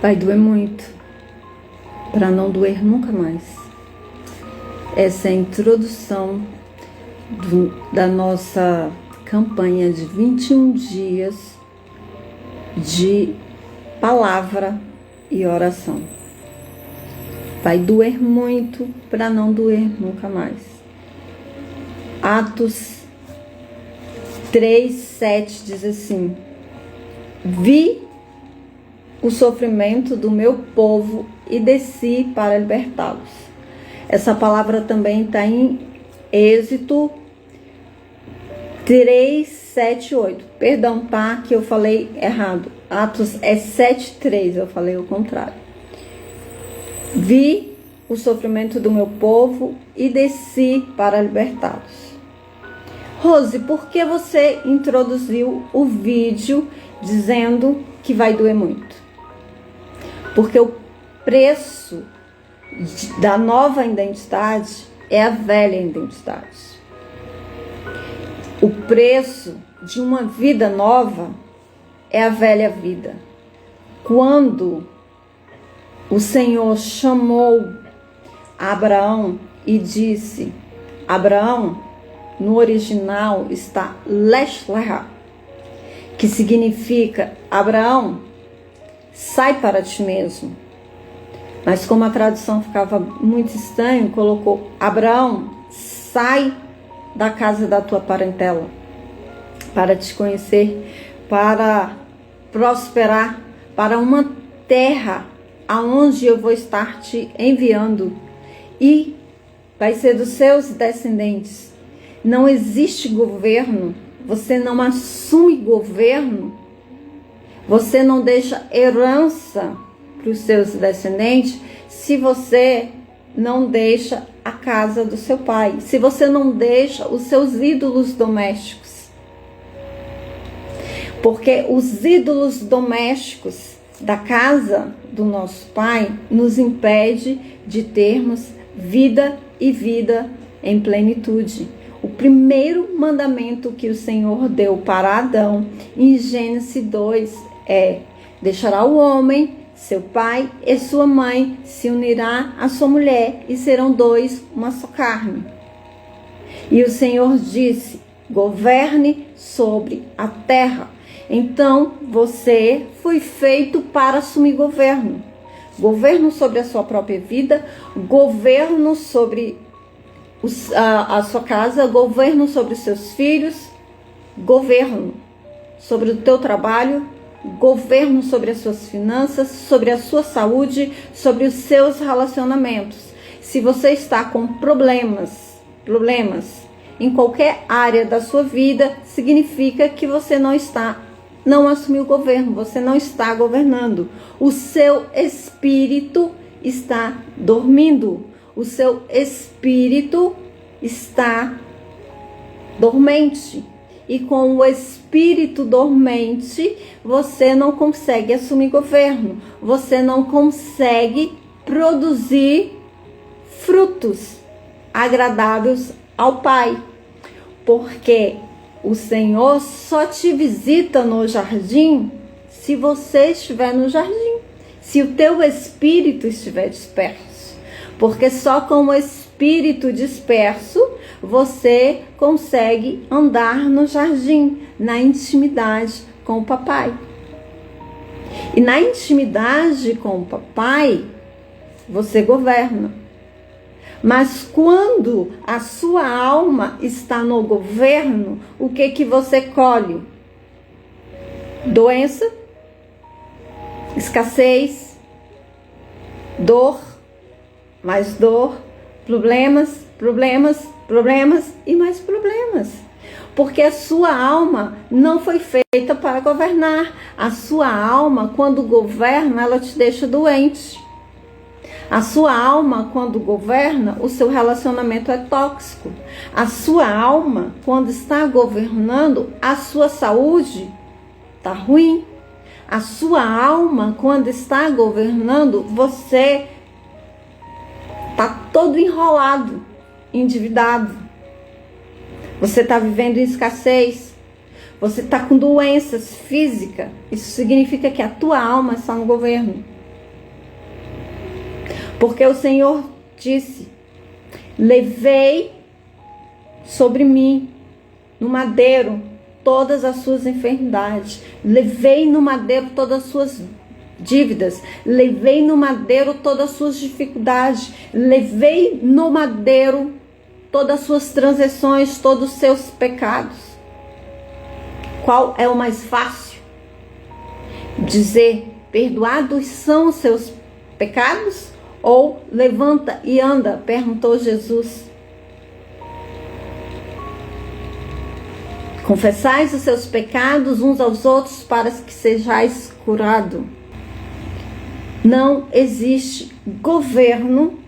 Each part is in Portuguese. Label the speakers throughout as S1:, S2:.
S1: Vai doer muito, para não doer nunca mais. Essa é a introdução da nossa campanha de 21 dias de palavra e oração. Vai doer muito, para não doer nunca mais. Atos 3:7 diz assim: vi o sofrimento do meu povo e desci para libertá-los. Essa palavra também está em Êxodo 3:7-8. Perdão, tá? Que eu falei errado. Atos é 7:3, eu falei o contrário. Vi o sofrimento do meu povo e desci para libertá-los. Rose, por que você introduziu o vídeo dizendo que vai doer muito? Porque o preço da nova identidade é a velha identidade. O preço de uma vida nova é a velha vida. Quando o Senhor chamou Abraão e disse, Abraão, no original está Leshleha, que significa, Abraão, sai para ti mesmo. Mas como a tradução ficava muito estranha, colocou, Abraão, sai da casa da tua parentela, para te conhecer, para prosperar, para uma terra aonde eu vou estar te enviando, e vai ser dos seus descendentes. Não existe governo, você não assume governo, você não deixa herança para os seus descendentes se você não deixa a casa do seu pai, se você não deixa os seus ídolos domésticos. Porque os ídolos domésticos da casa do nosso pai nos impede de termos vida e vida em plenitude. O primeiro mandamento que o Senhor deu para Adão em Gênesis 2 é: deixará o homem, seu pai e sua mãe, se unirá à sua mulher e serão dois uma só carne. E o Senhor disse: governe sobre a terra. Então você foi feito para assumir governo. Governo sobre a sua própria vida, governo sobre a sua casa, governo sobre os seus filhos, governo sobre o teu trabalho, governo sobre as suas finanças, sobre a sua saúde, sobre os seus relacionamentos. Se você está com problemas em qualquer área da sua vida, significa que você não assumiu o governo, você não está governando. O seu espírito está dormindo. O seu espírito está dormente. E com o espírito dormente, você não consegue assumir governo. Você não consegue produzir frutos agradáveis ao Pai. Porque o Senhor só te visita no jardim se você estiver no jardim. Se o teu espírito estiver disperso. Porque só com o espírito disperso você consegue andar no jardim, na intimidade com o papai. E na intimidade com o papai, você governa. Mas quando a sua alma está no governo, o que você colhe? Doença, escassez, dor, mais dor, problemas e mais problemas. Porque a sua alma não foi feita para governar. A sua alma, quando governa, ela te deixa doente. A sua alma, quando governa, o seu relacionamento é tóxico. A sua alma, quando está governando, a sua saúde está ruim. A sua alma, quando está governando, você está todo enrolado, endividado. Você está vivendo em escassez. Você está com doenças físicas. Isso significa que a tua alma está no governo. Porque o Senhor disse: levei sobre mim no madeiro todas as suas enfermidades, levei no madeiro todas as suas dívidas, levei no madeiro todas as suas dificuldades, levei no madeiro todas as suas transgressões, todos os seus pecados. Qual é o mais fácil? Dizer: perdoados são os seus pecados? Ou levanta e anda? Perguntou Jesus. Confessais os seus pecados uns aos outros para que sejais curados. Não existe governo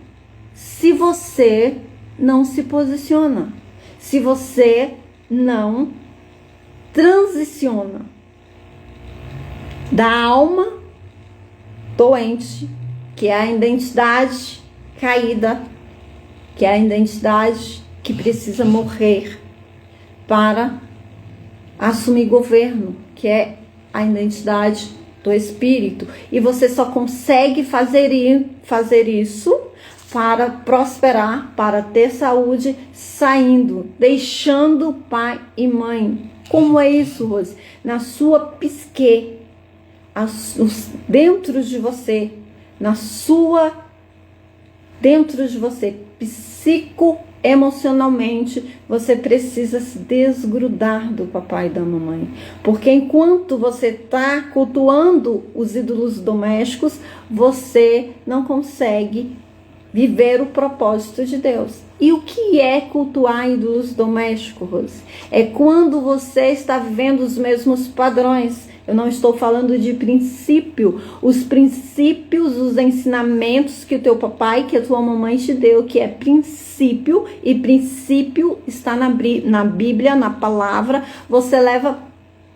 S1: se você não se posiciona, se você não transiciona da alma doente, que é a identidade caída, que é a identidade que precisa morrer, para assumir governo, que é a identidade do Espírito. E você só consegue fazer isso para prosperar, para ter saúde, saindo, deixando pai e mãe. Como é isso, Rose? Na sua psique, dentro de você, dentro de você, psicoemocionalmente, você precisa se desgrudar do papai e da mamãe. Porque enquanto você está cultuando os ídolos domésticos, você não consegue viver o propósito de Deus. E o que é cultuar ídolos domésticos, Rose? É quando você está vivendo os mesmos padrões. Eu não estou falando de princípio. Os princípios, os ensinamentos que o teu papai, que a tua mamãe te deu, que é princípio, e princípio está na Bíblia, na palavra, você leva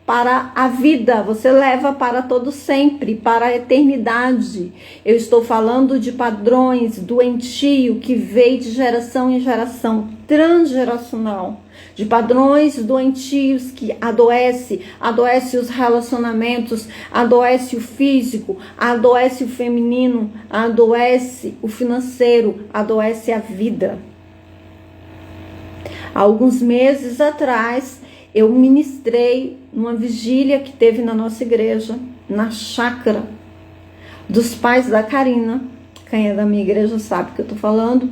S1: para a vida, você leva para todo sempre, para a eternidade. Eu estou falando de padrões doentio que veio de geração em geração, transgeracional, de padrões doentios que adoece os relacionamentos, adoece o físico, adoece o feminino, adoece o financeiro, adoece a vida. Há alguns meses atrás, eu ministrei numa vigília que teve na nossa igreja, na chácara dos pais da Karina. Quem é da minha igreja sabe o que eu estou falando.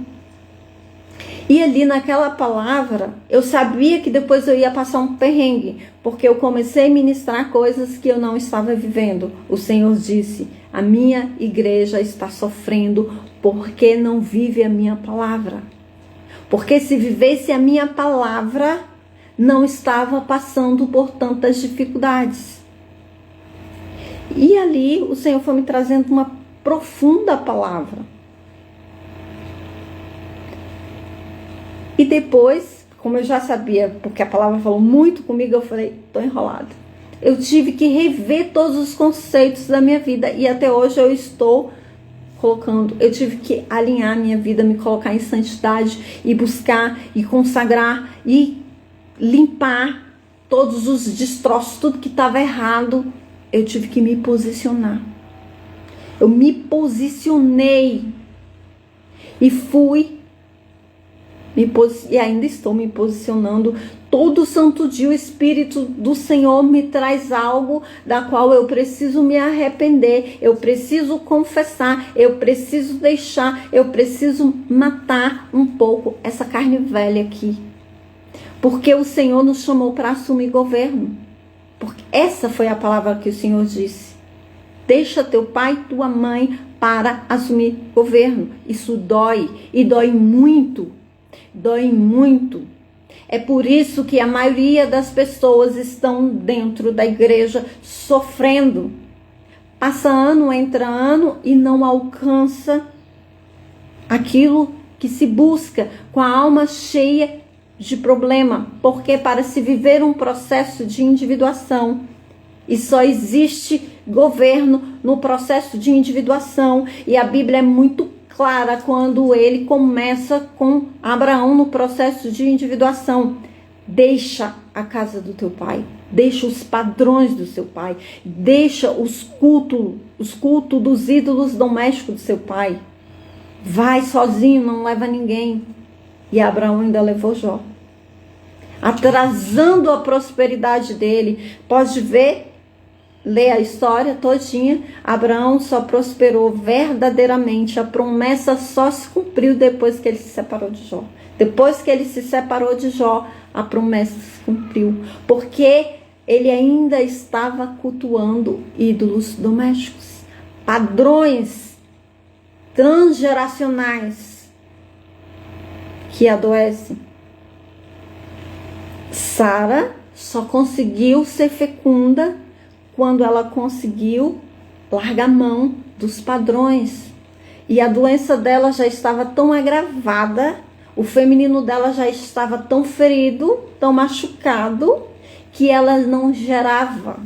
S1: E ali naquela palavra, eu sabia que depois eu ia passar um perrengue, porque eu comecei a ministrar coisas que eu não estava vivendo. O Senhor disse: a minha igreja está sofrendo porque não vive a minha palavra. Porque se vivesse a minha palavra, não estava passando por tantas dificuldades. E ali o Senhor foi me trazendo uma profunda palavra. E depois, como eu já sabia, porque a palavra falou muito comigo, eu falei: estou enrolada. Eu tive que rever todos os conceitos da minha vida e até hoje eu estou colocando. Eu tive que alinhar minha vida, me colocar em santidade e buscar e consagrar e limpar todos os destroços, tudo que estava errado. Eu tive que me posicionar. Eu me posicionei e fui e ainda estou me posicionando. Todo santo dia o Espírito do Senhor me traz algo da qual eu preciso me arrepender, eu preciso confessar, eu preciso deixar, eu preciso matar um pouco essa carne velha aqui. Porque o Senhor nos chamou para assumir governo. Porque essa foi a palavra que o Senhor disse. Deixa teu pai e tua mãe para assumir governo. Isso dói. E dói muito. Dói muito. É por isso que a maioria das pessoas estão dentro da igreja sofrendo. Passa ano, entra ano e não alcança aquilo que se busca, com a alma cheia de problema, porque para se viver um processo de individuação, e só existe governo no processo de individuação, e a Bíblia é muito clara quando ele começa com Abraão no processo de individuação: deixa a casa do teu pai, deixa os padrões do seu pai, deixa os cultos dos ídolos domésticos do seu pai. vai sozinho, não leva ninguém. E Abraão ainda levou Jó, atrasando a prosperidade dele. Pode ver, ler a história todinha. Abraão só prosperou verdadeiramente, a promessa só se cumpriu depois que ele se separou de Jó. Depois que ele se separou de Jó, a promessa se cumpriu, porque ele ainda estava cultuando ídolos domésticos, padrões transgeracionais que adoecem. Sara só conseguiu ser fecunda quando ela conseguiu largar a mão dos padrões. E a doença dela já estava tão agravada, o feminino dela já estava tão ferido, tão machucado, que ela não gerava.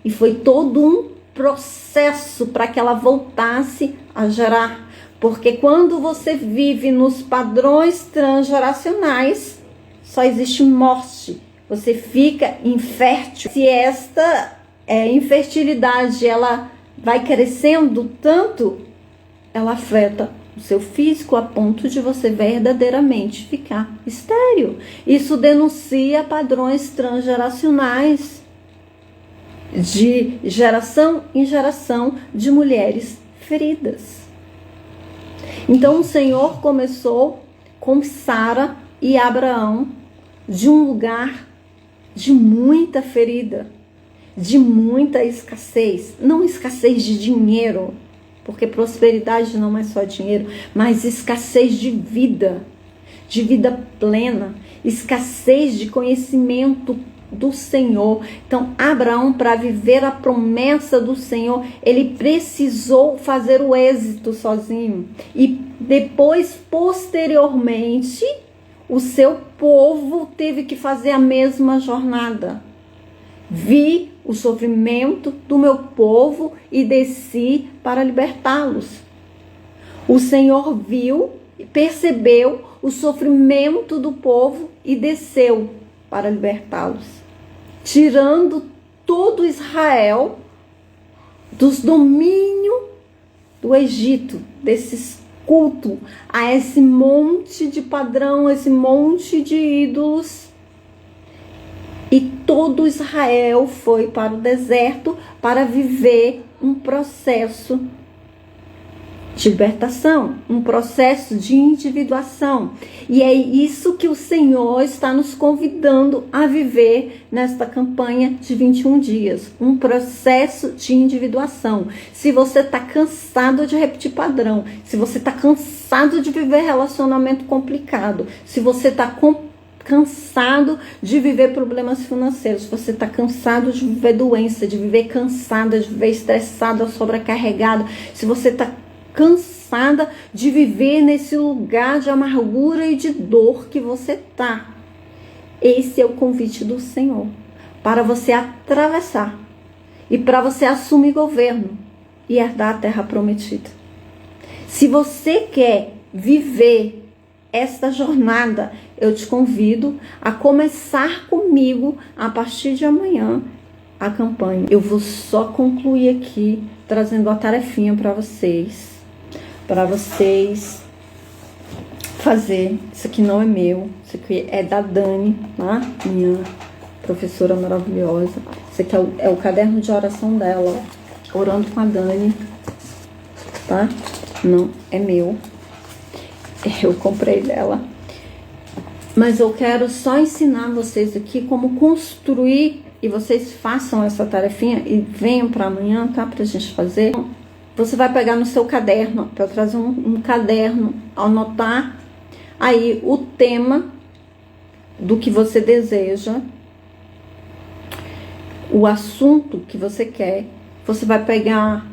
S1: E foi todo um processo para que ela voltasse a gerar. Porque quando você vive nos padrões transgeracionais, só existe morte. Você fica infértil. Se esta infertilidade ela vai crescendo tanto, ela afeta o seu físico a ponto de você verdadeiramente ficar estéril. Isso denuncia padrões transgeracionais de geração em geração de mulheres feridas. Então o Senhor começou com Sara e Abraão de um lugar de muita ferida, de muita escassez, não escassez de dinheiro, porque prosperidade não é só dinheiro, mas escassez de vida plena, escassez de conhecimento do Senhor. Então, Abraão, para viver a promessa do Senhor, ele precisou fazer o êxito sozinho. E depois, posteriormente, o seu povo teve que fazer a mesma jornada. Vi o sofrimento do meu povo e desci para libertá-los. O Senhor viu e percebeu o sofrimento do povo e desceu para libertá-los, tirando todo Israel dos domínios do Egito, desses cultos a esse monte de padrão, esse monte de ídolos. E todo Israel foi para o deserto para viver um processo de libertação, um processo de individuação. E é isso que o Senhor está nos convidando a viver nesta campanha de 21 dias. Um processo de individuação. Se você está cansado de repetir padrão, se você está cansado de viver relacionamento complicado, se você está cansado de viver problemas financeiros, se você está cansado de viver doença, de viver cansada, de viver estressada, sobrecarregada, se você está cansada de viver nesse lugar de amargura e de dor que você está, esse é o convite do Senhor para você atravessar e para você assumir governo e herdar a terra prometida. Se você quer viver esta jornada, eu te convido a começar comigo a partir de amanhã a campanha. Eu vou só concluir aqui trazendo a tarefinha para vocês fazer. Isso aqui não é meu, isso aqui é da Dani, tá? Minha professora maravilhosa. Isso aqui é o caderno de oração dela, orando com a Dani, tá? Não é meu, eu comprei dela. Mas eu quero só ensinar vocês aqui como construir, e vocês façam essa tarefinha e venham para amanhã, tá? Pra gente fazer. Você vai pegar no seu caderno, para trazer um caderno, anotar aí o tema do que você deseja, o assunto que você quer. Você vai pegar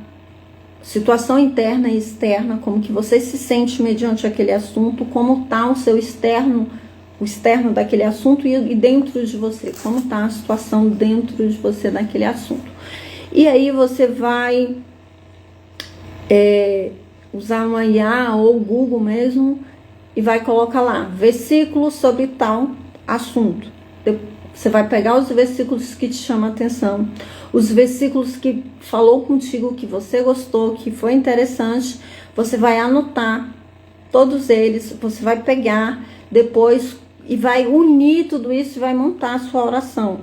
S1: situação interna e externa, como que você se sente mediante aquele assunto, como está o seu externo, o externo daquele assunto e dentro de você, como está a situação dentro de você daquele assunto. E aí você vai usar uma IA ou Google mesmo e vai colocar lá, versículos sobre tal assunto. Você vai pegar os versículos que te chamam a atenção, os versículos que falou contigo, que você gostou, que foi interessante, você vai anotar todos eles, você vai pegar depois e vai unir tudo isso e vai montar a sua oração,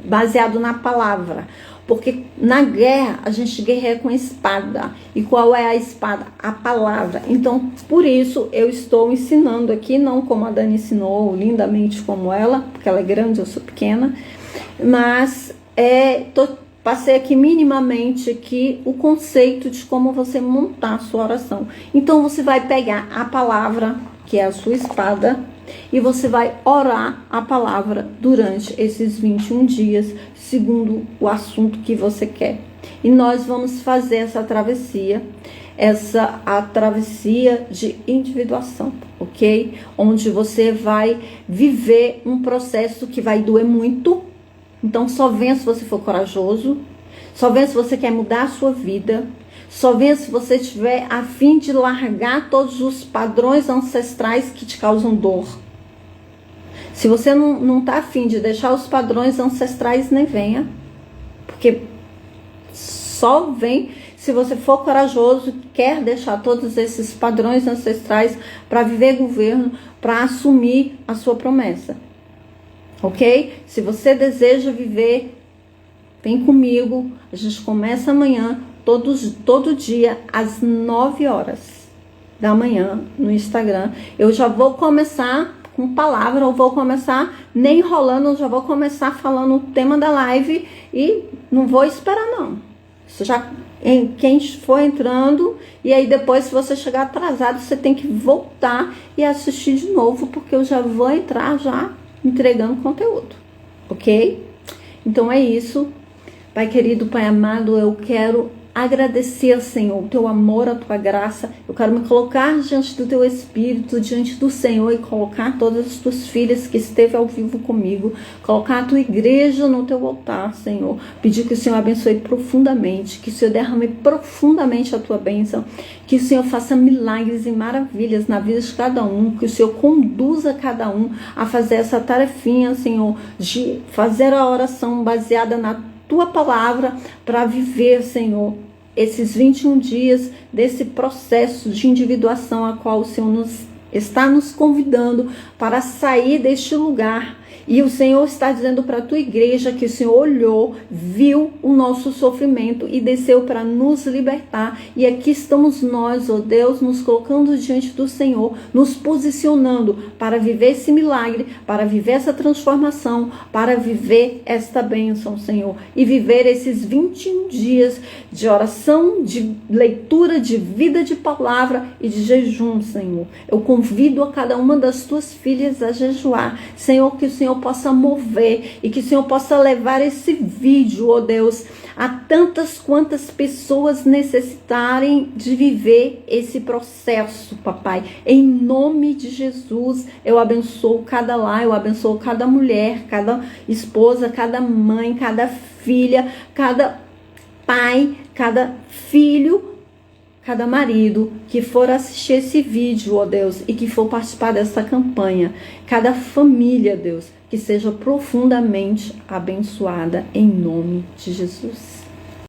S1: baseado na palavra. Porque na guerra, a gente guerreia com espada. E qual é a espada? A palavra. Então, por isso, eu estou ensinando aqui, não como a Dani ensinou, lindamente como ela, porque ela é grande, eu sou pequena. Mas, passei aqui minimamente aqui o conceito de como você montar a sua oração. Então, você vai pegar a palavra, que é a sua espada, e você vai orar a palavra durante esses 21 dias, segundo o assunto que você quer. E nós vamos fazer essa travessia, a travessia de individuação, ok? Onde você vai viver um processo que vai doer muito. Então só venha se você for corajoso, só venha se você quer mudar a sua vida, só venha se você estiver a fim de largar todos os padrões ancestrais que te causam dor. Se você não está a fim de deixar os padrões ancestrais, nem venha. Porque só vem se você for corajoso, quer deixar todos esses padrões ancestrais para viver governo, para assumir a sua promessa. Ok? Se você deseja viver, vem comigo. A gente começa amanhã, todo dia, às 9 horas da manhã, no Instagram. Eu já vou começar com palavra, eu vou começar nem enrolando, eu já vou começar falando o tema da live e não vou esperar não. Isso já, quem for entrando, e aí depois, se você chegar atrasado, você tem que voltar e assistir de novo, porque eu já vou entrar já entregando conteúdo, ok? Então é isso. Pai querido, Pai amado, eu quero agradecer, Senhor, o teu amor, a tua graça. Eu quero me colocar diante do teu Espírito, diante do Senhor, e colocar todas as tuas filhas que esteve ao vivo comigo, colocar a tua igreja no teu altar, Senhor. Pedir que o Senhor abençoe profundamente, que o Senhor derrame profundamente a tua bênção, que o Senhor faça milagres e maravilhas na vida de cada um, que o Senhor conduza cada um a fazer essa tarefinha, Senhor, de fazer a oração baseada na tua palavra, para viver, Senhor, esses 21 dias desse processo de individuação a qual o Senhor está nos convidando para sair deste lugar. E o Senhor está dizendo para a tua igreja que o Senhor olhou, viu o nosso sofrimento e desceu para nos libertar. E aqui estamos nós, ó Deus, nos colocando diante do Senhor, nos posicionando para viver esse milagre, para viver essa transformação, para viver esta bênção, Senhor. E viver esses 21 dias de oração, de leitura, de vida de palavra e de jejum, Senhor. Eu convido a cada uma das tuas filhas a jejuar, Senhor, que o Senhor possa mover e que o Senhor possa levar esse vídeo, ó Deus, a tantas quantas pessoas necessitarem de viver esse processo, papai. Em nome de Jesus, eu abençoo cada lar, eu abençoo cada mulher, cada esposa, cada mãe, cada filha, cada pai, cada filho, cada marido que for assistir esse vídeo, ó Deus, e que for participar dessa campanha, cada família, Deus, que seja profundamente abençoada em nome de Jesus.